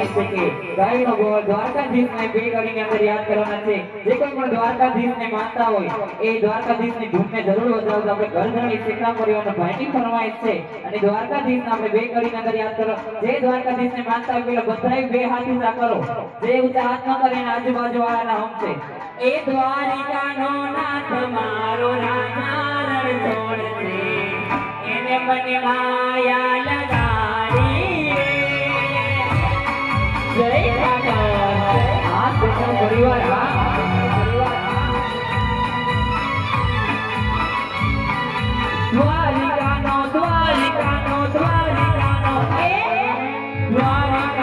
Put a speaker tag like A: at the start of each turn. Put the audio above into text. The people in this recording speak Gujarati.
A: ફરમાય છે કે ગાયનો ગોળ દ્વારકાધીશને બે ઘડીની અંદર યાદ કરવાના છે। જે કોઈ પણ દ્વારકાધીશને માનતા હોય એ દ્વારકાધીશની ધૂનને જરૂર વજાવજો। આપણે ઘર ઘરની શેખા પરિવારનો ભાઈની ફરમાય છે અને દ્વારકાધીશને આપણે બે ઘડીની અંદર યાદ કરો। જે દ્વારકાધીશને માનતા હોય પેલા બધાય બે હાથ ઊંચા કરો। જે ઊંચા હાથ ન કરે એના આજુબાજુ વાળાના હમ છે। એ દ્વારિકાનો નાથ મારો રાજા રણછોડ છે, એને મને માયા લગાડી રે। જય ઠાકર। આ દુનિયા પરિવાર દ્વારિકાનો દ્વારિકાનો દ્વારિકાનો એ દ્વારિકા